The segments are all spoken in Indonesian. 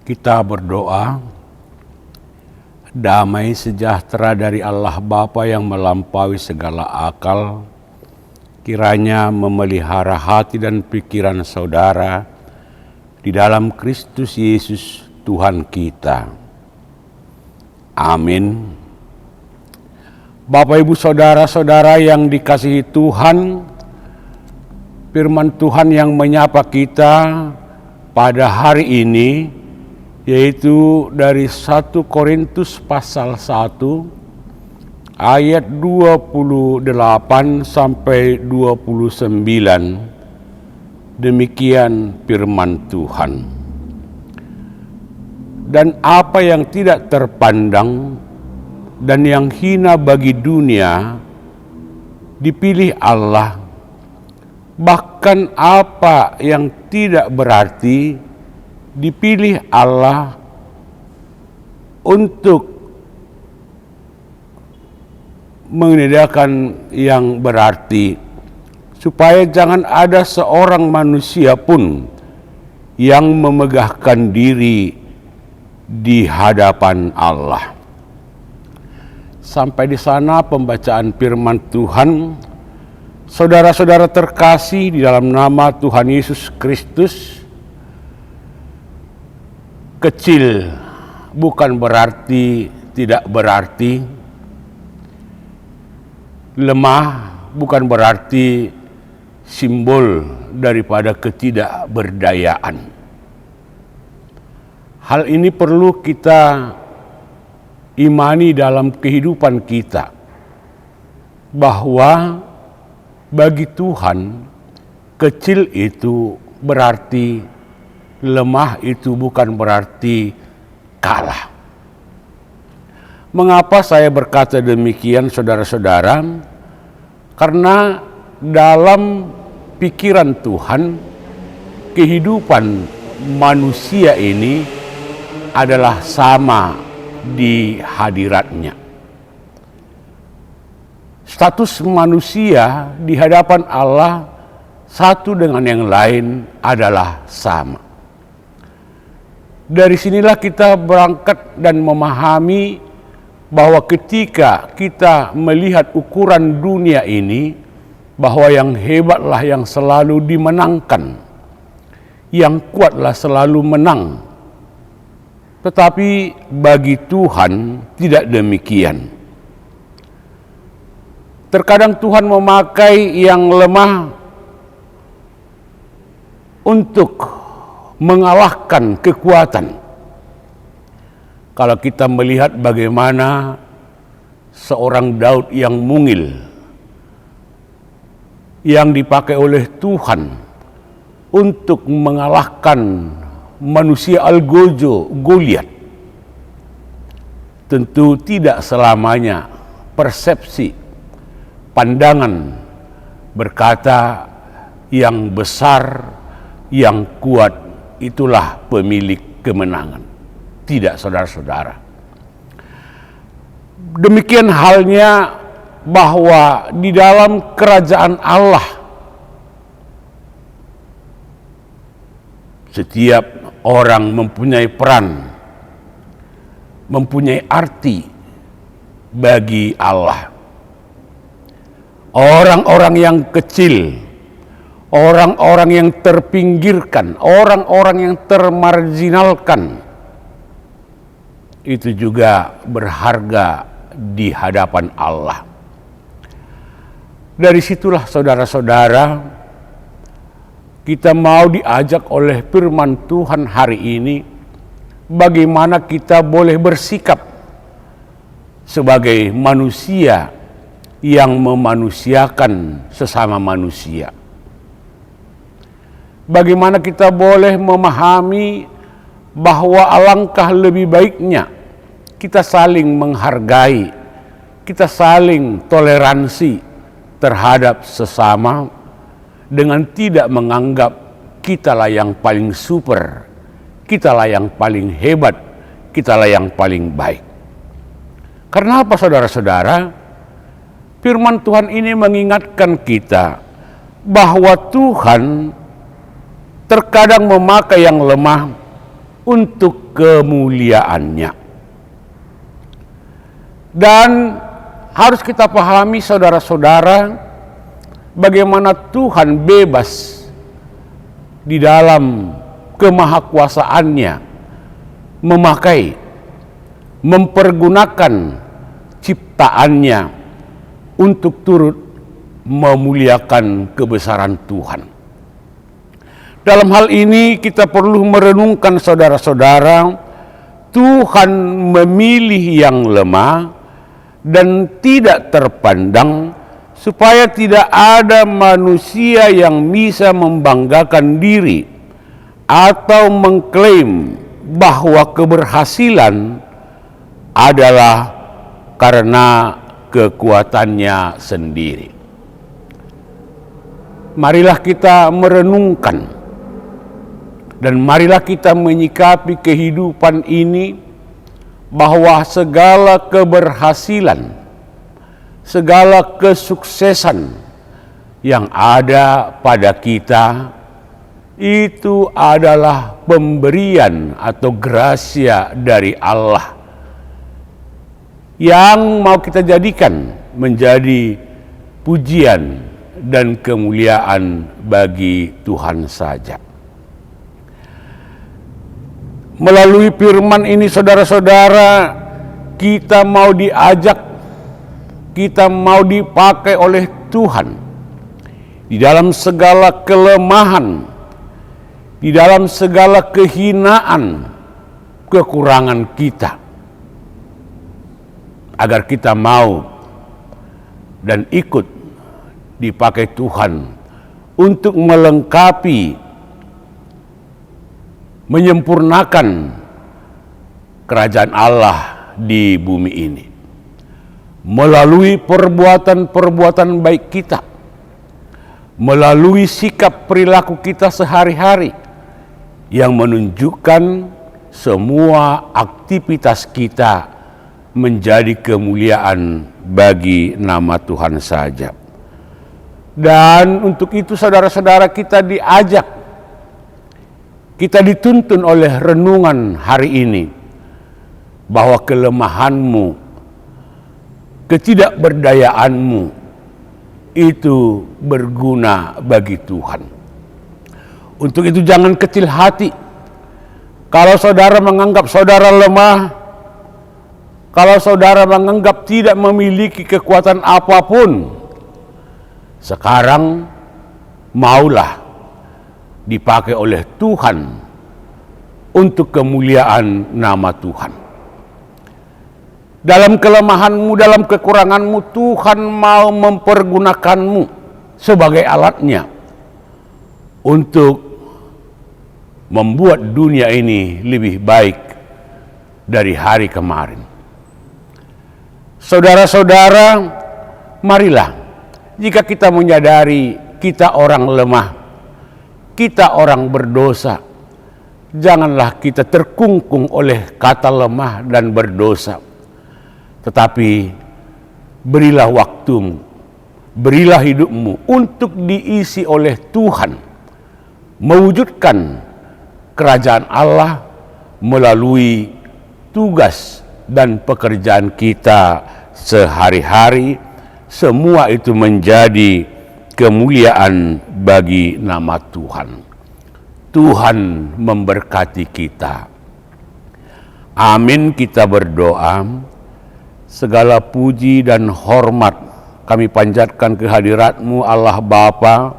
Kita berdoa, damai sejahtera dari Allah Bapa yang melampaui segala akal, kiranya memelihara hati dan pikiran saudara di dalam Kristus Yesus Tuhan kita. Amin. Bapak Ibu Saudara-saudara yang dikasihi Tuhan, firman Tuhan yang menyapa kita pada hari ini yaitu dari 1 Korintus pasal 1 ayat 28 sampai 29. Demikian firman Tuhan. Dan apa yang tidak terpandang dan yang hina bagi dunia dipilih Allah, bahkan apa yang tidak berarti dipilih Allah untuk mengedekan yang berarti, supaya jangan ada seorang manusia pun yang memegahkan diri di hadapan Allah. Sampai di sana pembacaan firman Tuhan. Saudara-saudara terkasih di dalam nama Tuhan Yesus Kristus, kecil bukan berarti tidak berarti, lemah bukan berarti simbol daripada ketidakberdayaan. Hal ini perlu kita imani dalam kehidupan kita, bahwa bagi Tuhan kecil itu berarti lemah, itu bukan berarti kalah. Mengapa saya berkata demikian, saudara-saudara? Karena dalam pikiran Tuhan, kehidupan manusia ini adalah sama di hadiratnya. Status manusia di hadapan Allah satu dengan yang lain adalah sama. Dari sinilah kita berangkat dan memahami bahwa ketika kita melihat ukuran dunia ini, bahwa yang hebatlah yang selalu dimenangkan, yang kuatlah selalu menang. Tetapi bagi Tuhan tidak demikian. Terkadang Tuhan memakai yang lemah untuk mengalahkan kekuatan. Kalau kita melihat bagaimana seorang Daud yang mungil, yang dipakai oleh Tuhan untuk mengalahkan manusia algojo Goliat, tentu tidak selamanya persepsi, pandangan berkata yang besar, yang kuat itulah pemilik kemenangan. Tidak, saudara-saudara. Demikian halnya bahwa di dalam kerajaan Allah, setiap orang mempunyai peran, mempunyai arti bagi Allah. Orang-orang yang kecil, orang-orang yang terpinggirkan, orang-orang yang termarginalkan, itu juga berharga di hadapan Allah. Dari situlah saudara-saudara, kita mau diajak oleh firman Tuhan hari ini, bagaimana kita boleh bersikap sebagai manusia yang memanusiakan sesama manusia. Bagaimana kita boleh memahami bahwa alangkah lebih baiknya kita saling menghargai, kita saling toleransi terhadap sesama dengan tidak menganggap kitalah yang paling super, kitalah yang paling hebat, kitalah yang paling baik. Karena apa, saudara-saudara? Firman Tuhan ini mengingatkan kita bahwa Tuhan terkadang memakai yang lemah untuk kemuliaannya. Dan harus kita pahami saudara-saudara, bagaimana Tuhan bebas di dalam kemahakuasaannya memakai, mempergunakan ciptaannya untuk turut memuliakan kebesaran Tuhan. Dalam hal ini kita perlu merenungkan saudara-saudara, Tuhan memilih yang lemah dan tidak terpandang supaya tidak ada manusia yang bisa membanggakan diri atau mengklaim bahwa keberhasilan adalah karena kekuatannya sendiri. Marilah kita merenungkan dan marilah kita menyikapi kehidupan ini bahwa segala keberhasilan, segala kesuksesan yang ada pada kita itu adalah pemberian atau gracia dari Allah yang mau kita jadikan menjadi pujian dan kemuliaan bagi Tuhan saja. Melalui firman ini saudara-saudara, kita mau diajak, kita mau dipakai oleh Tuhan di dalam segala kelemahan, di dalam segala kehinaan, kekurangan kita, agar kita mau dan ikut dipakai Tuhan untuk melengkapi, menyempurnakan kerajaan Allah di bumi ini melalui perbuatan-perbuatan baik kita, melalui sikap perilaku kita sehari-hari yang menunjukkan semua aktivitas kita menjadi kemuliaan bagi nama Tuhan saja. Dan untuk itu saudara-saudara, kita diajak, kita dituntun oleh renungan hari ini bahwa kelemahanmu, ketidakberdayaanmu itu berguna bagi Tuhan. Untuk itu jangan kecil hati. Kalau saudara menganggap saudara lemah, kalau saudara menganggap tidak memiliki kekuatan apapun, sekarang maulah dipakai oleh Tuhan untuk kemuliaan nama Tuhan. Dalam kelemahanmu, dalam kekuranganmu, Tuhan mau mempergunakanmu sebagai alatnya untuk membuat dunia ini lebih baik dari hari kemarin. Saudara-saudara, marilah jika kita menyadari kita orang lemah, kita orang berdosa, janganlah kita terkungkung oleh kata lemah dan berdosa. Tetapi berilah waktumu, berilah hidupmu untuk diisi oleh Tuhan, mewujudkan kerajaan Allah melalui tugas dan pekerjaan kita sehari-hari. Semua itu menjadi kemuliaan bagi nama Tuhan. Tuhan memberkati kita. Amin. Kita berdoa. Segala puji dan hormat kami panjatkan kehadirat-Mu Allah Bapa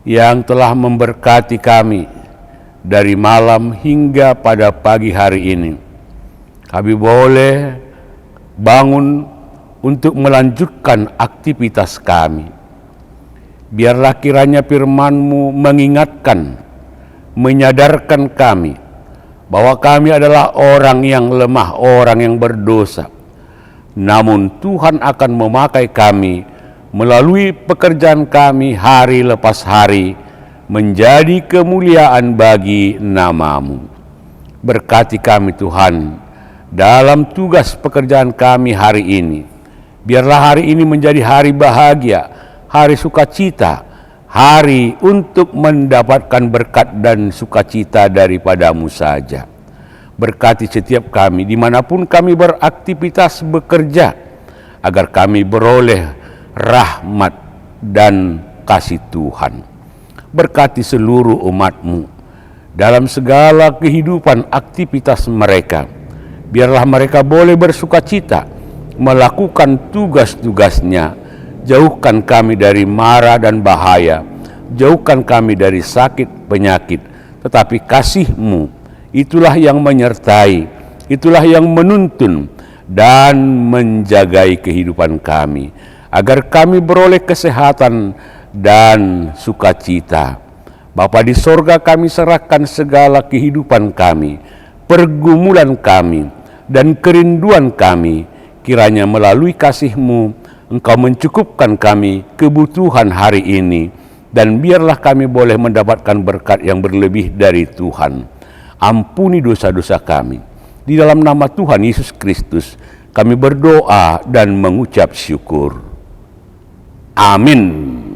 yang telah memberkati kami dari malam hingga pada pagi hari ini. Kami boleh bangun untuk melanjutkan aktivitas kami. Biarlah kiranya firman-Mu mengingatkan, menyadarkan kami bahwa kami adalah orang yang lemah, orang yang berdosa. Namun Tuhan akan memakai kami melalui pekerjaan kami hari lepas hari menjadi kemuliaan bagi nama-Mu. Berkati kami Tuhan dalam tugas pekerjaan kami hari ini. Biarlah hari ini menjadi hari bahagia, hari sukacita, hari untuk mendapatkan berkat dan sukacita daripada-Mu saja. Berkati setiap kami dimanapun kami beraktivitas bekerja, agar kami beroleh rahmat dan kasih Tuhan. Berkati seluruh umat-Mu dalam segala kehidupan aktivitas mereka. Biarlah mereka boleh bersukacita melakukan tugas-tugasnya. Jauhkan kami dari mara dan bahaya, jauhkan kami dari sakit penyakit, tetapi kasih-Mu itulah yang menyertai, itulah yang menuntun dan menjagai kehidupan kami, agar kami beroleh kesehatan dan sukacita. Bapa di sorga, kami serahkan segala kehidupan kami, pergumulan kami, dan kerinduan kami. Kiranya melalui kasih-Mu, Engkau mencukupkan kami kebutuhan hari ini, dan biarlah kami boleh mendapatkan berkat yang berlebih dari Tuhan. Ampuni dosa-dosa kami. Di dalam nama Tuhan Yesus Kristus, kami berdoa dan mengucap syukur. Amin.